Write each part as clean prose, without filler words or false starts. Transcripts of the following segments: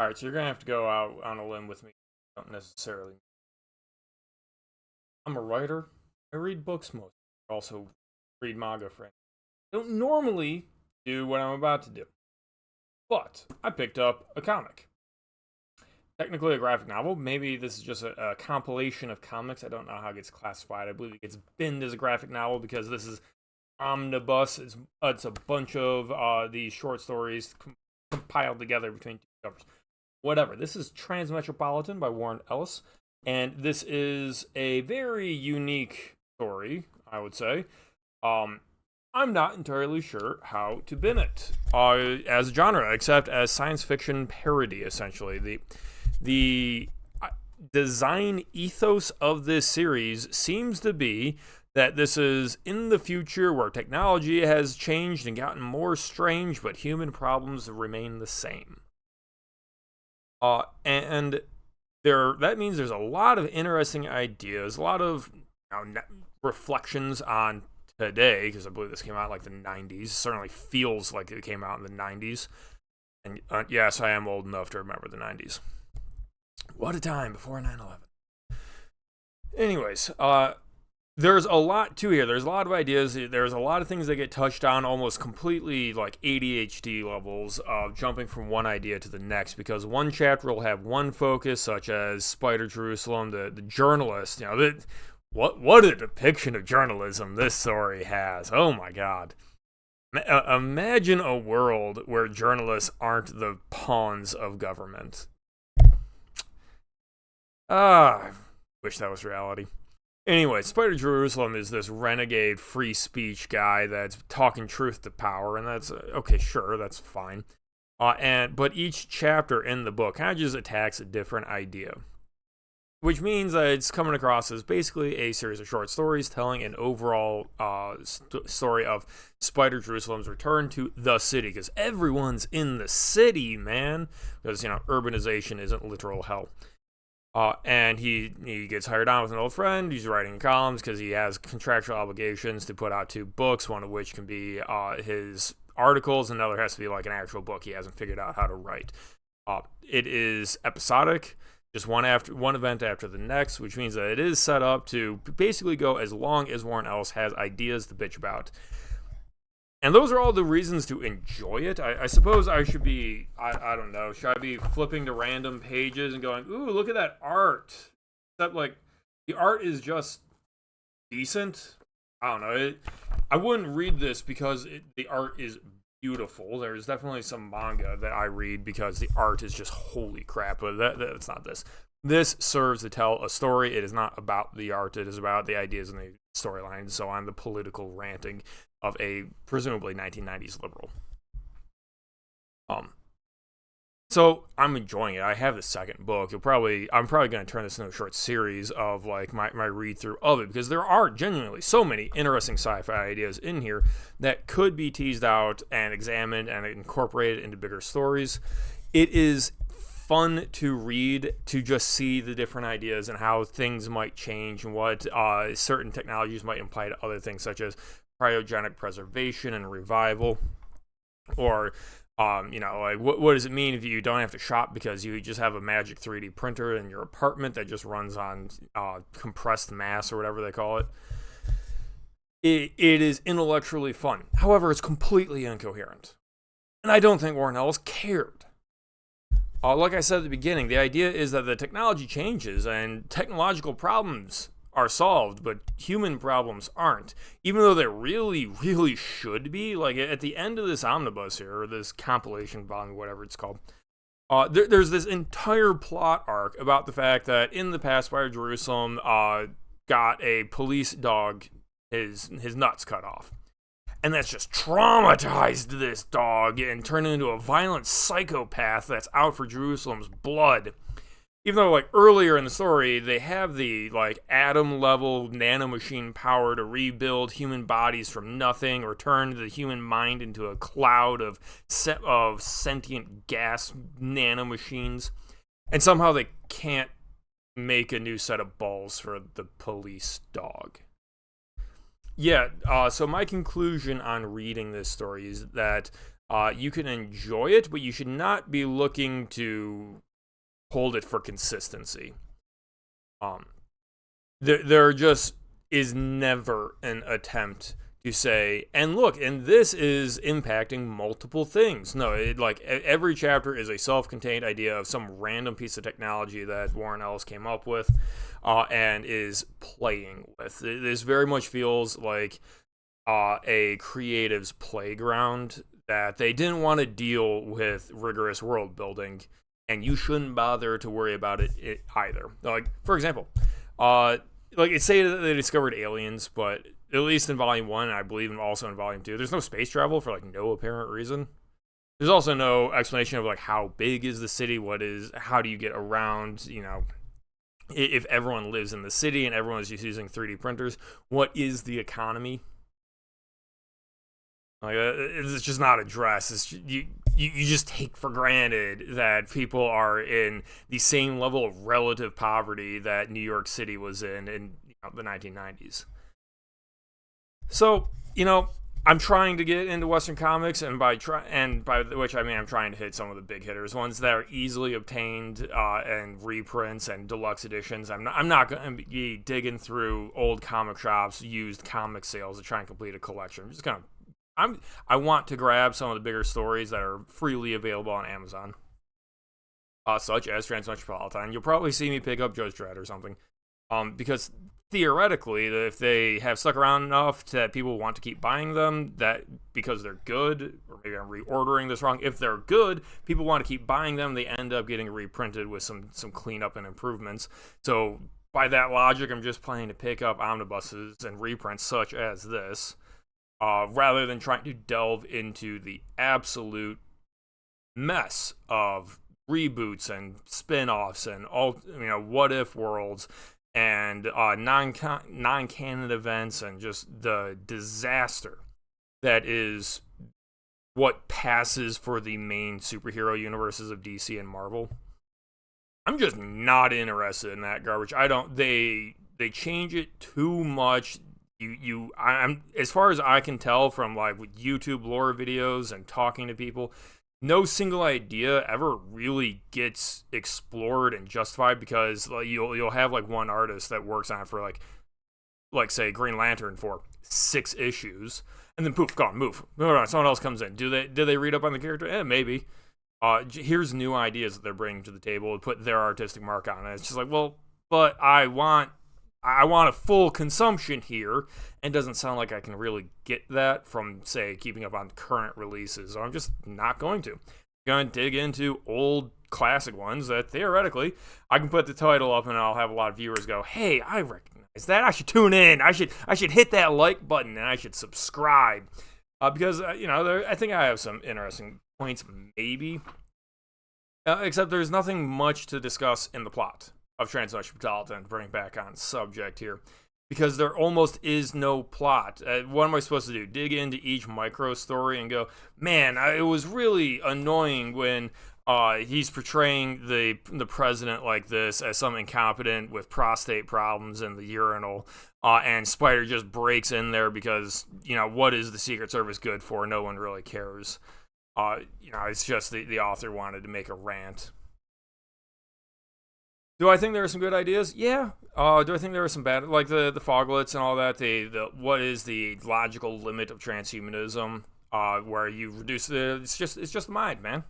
Alright, so you're gonna have to go out on a limb with me. Don't necessarily. I'm a writer. I read books most. I also read manga, friend. I don't normally do what I'm about to do. But I picked up a comic. Technically a graphic novel. Maybe this is just a compilation of comics. I don't know how it gets classified. I believe it gets binned as a graphic novel because this is omnibus. It's a bunch of these short stories compiled together between two covers. Whatever. This is Transmetropolitan by Warren Ellis, and this is a very unique story, I would say. I'm not entirely sure how to bin it as a genre, except as science fiction parody, essentially. The design ethos of this series seems to be that this is in the future where technology has changed and gotten more strange, but human problems remain the same. And that means there's a lot of interesting ideas, a lot of reflections on today, because I believe this came out like the 90s. It certainly feels like it came out in the 90s. And yes, I am old enough to remember the 90s. What a time before 9/11. Anyways, there's a lot to here. There's a lot of ideas. There's a lot of things that get touched on almost completely like ADHD levels of jumping from one idea to the next, because one chapter will have one focus, such as Spider Jerusalem, the journalist. What a depiction of journalism this story has. Oh my god. Imagine a world where journalists aren't the pawns of government. I wish that was reality. Anyway, Spider Jerusalem is this renegade free speech guy that's talking truth to power, and that's okay, sure, that's fine. But each chapter in the book kind of just attacks a different idea, which means that it's coming across as basically a series of short stories telling an overall story of Spider Jerusalem's return to the city, because everyone's in the city, man, because urbanization isn't literal hell. And he gets hired on with an old friend. He's writing columns because he has contractual obligations to put out 2 books, one of which can be his articles, and another has to be like an actual book he hasn't figured out how to write. It is episodic, just one event after the next, which means that it is set up to basically go as long as Warren Ellis has ideas to bitch about. And those are all the reasons to enjoy it. I suppose I should be, I don't know, should I be flipping to random pages and going, ooh, look at that art? Except, like, the art is just decent. I don't know. I wouldn't read this because the art is beautiful. There's definitely some manga that I read because the art is just holy crap, but that's not this. This serves to tell a story. It is not about the art. It is about the ideas and the storyline, so on, the political ranting of a presumably 1990s liberal. So I'm enjoying it. I have the second book. I'm probably going to turn this into a short series of like my read through of it, because there are genuinely so many interesting sci-fi ideas in here that could be teased out and examined and incorporated into bigger stories. It is fun to read, to just see the different ideas and how things might change and what certain technologies might imply to other things, such as cryogenic preservation and revival, or like what does it mean if you don't have to shop because you just have a magic 3D printer in your apartment that just runs on compressed mass or whatever they call it. It is intellectually fun. However, it's completely incoherent, and I don't think Warren Ellis cared. Like I said at the beginning, the idea is that the technology changes and technological problems are solved, but human problems aren't, even though they really, really should be. Like, at the end of this omnibus here, or this compilation volume, whatever it's called, there's this entire plot arc about the fact that in the past, Spider Jerusalem got a police dog his nuts cut off. And that's just traumatized this dog and turned him into a violent psychopath that's out for Jerusalem's blood. Even though, like, earlier in the story, they have the, like, atom-level nanomachine power to rebuild human bodies from nothing or turn the human mind into a cloud of sentient gas nanomachines. And somehow they can't make a new set of balls for the police dog. Yeah, so my conclusion on reading this story is that You can enjoy it, but you should not be looking to hold it for consistency. There just is never an attempt to say, and look, and this is impacting multiple things. No, every chapter is a self-contained idea of some random piece of technology that Warren Ellis came up with and is playing with. This very much feels like a creative's playground that they didn't want to deal with rigorous world building, and you shouldn't bother to worry about it either. Like, for example, it's say that they discovered aliens, but at least in Volume 1, and I believe also in Volume 2, there's no space travel for, no apparent reason. There's also no explanation of, how big is the city, how do you get around, if everyone lives in the city and everyone is just using 3D printers, what is the economy? It's just not addressed. You just take for granted that people are in the same level of relative poverty that New York City was in the 1990s. So, I'm trying to get into Western comics, and by which I mean I'm trying to hit some of the big hitters, ones that are easily obtained and reprints and deluxe editions. I'm not going to be digging through old comic shops, used comic sales to try and complete a collection. I want to grab some of the bigger stories that are freely available on Amazon, such as TRANSMETROPOLITAN. You'll probably see me pick up Judge Dredd or something, because theoretically, if they have stuck around enough that people want to keep buying them, that because they're good, or maybe I'm reordering this wrong, if they're good, people want to keep buying them, they end up getting reprinted with some cleanup and improvements. So by that logic, I'm just planning to pick up omnibuses and reprints such as this, rather than trying to delve into the absolute mess of reboots and spin-offs and all, what-if worlds and non-canon events and just the disaster that is what passes for the main superhero universes of DC and Marvel. I'm just not interested in that garbage. They change it too much. I'm as far as I can tell from YouTube lore videos and talking to people, no single idea ever really gets explored and justified, because you'll have one artist that works on it for say Green Lantern for 6 issues, and then poof, gone, move. No, someone else comes in. Do they read up on the character? Maybe. Here's new ideas that they're bringing to the table and put their artistic mark on it. It's just but I want a full consumption here, and doesn't sound like I can really get that from, say, keeping up on current releases. So I'm just not going to. I'm going to dig into old classic ones that theoretically I can put the title up and I'll have a lot of viewers go, hey, I recognize that. I should tune in. I should hit that like button, and I should subscribe. Because, I think I have some interesting points, maybe. Except there's nothing much to discuss in the plot of TRANSMETROPOLITAN, to bring back on subject here, because there almost is no plot. What am I supposed to do? Dig into each micro story and go, man, it was really annoying when he's portraying the president like this as some incompetent with prostate problems in the urinal, and Spider just breaks in there because, what is the Secret Service good for? No one really cares. It's just the author wanted to make a rant. Do I think there are some good ideas? Yeah. Do I think there are some bad, like the foglets and all that? What is the logical limit of transhumanism? Where you reduce it's just the mind, man.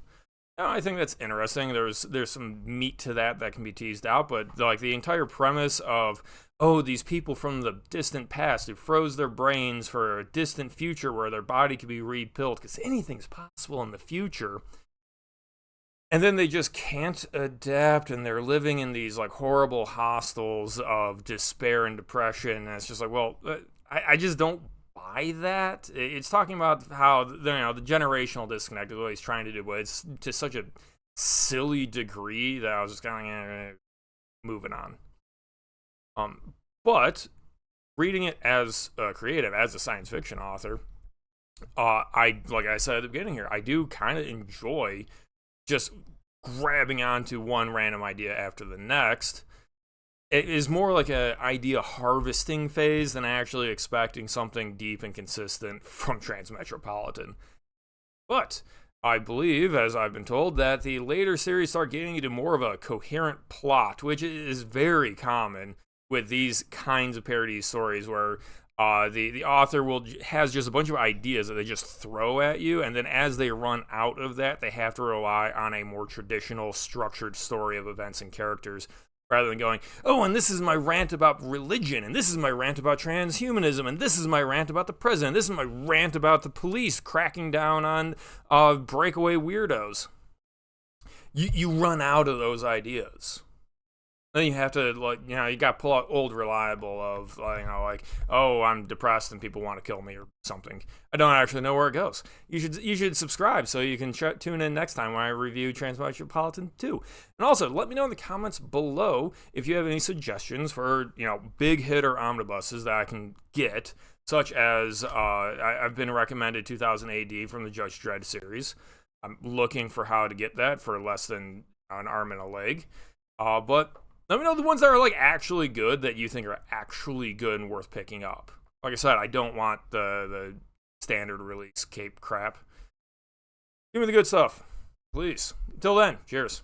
I think that's interesting. There's some meat to that can be teased out, but the entire premise of, these people from the distant past who froze their brains for a distant future where their body could be rebuilt, because anything's possible in the future. And then they just can't adapt, and they're living in these horrible hostels of despair and depression. And it's just I just don't buy that. It's talking about how the generational disconnect is what he's trying to do, but it's to such a silly degree that I was just kind of moving on. But reading it as a creative, as a science fiction author, like I said at the beginning here, I do kind of enjoy just grabbing onto one random idea after the next. It is more like an idea harvesting phase than actually expecting something deep and consistent from TRANSMETROPOLITAN. But I believe, as I've been told, that the later series start getting into more of a coherent plot, which is very common with these kinds of parody stories where the author has just a bunch of ideas that they just throw at you, and then as they run out of that, they have to rely on a more traditional, structured story of events and characters, rather than going, oh, and this is my rant about religion, and this is my rant about transhumanism, and this is my rant about the president, this is my rant about the police cracking down on breakaway weirdos. You run out of those ideas. Then you have to, you got to pull out old reliable of, oh, I'm depressed and people want to kill me or something. I don't actually know where it goes. You should subscribe so you can tune in next time when I review Transmetropolitan 2. And also, let me know in the comments below if you have any suggestions for, big hitter omnibuses that I can get, such as I've been recommended 2000 AD from the Judge Dredd series. I'm looking for how to get that for less than an arm and a leg. But let me know the ones that are actually good that you think are actually good and worth picking up. Like I said, I don't want the standard release cape crap. Give me the good stuff, please. Until then, cheers.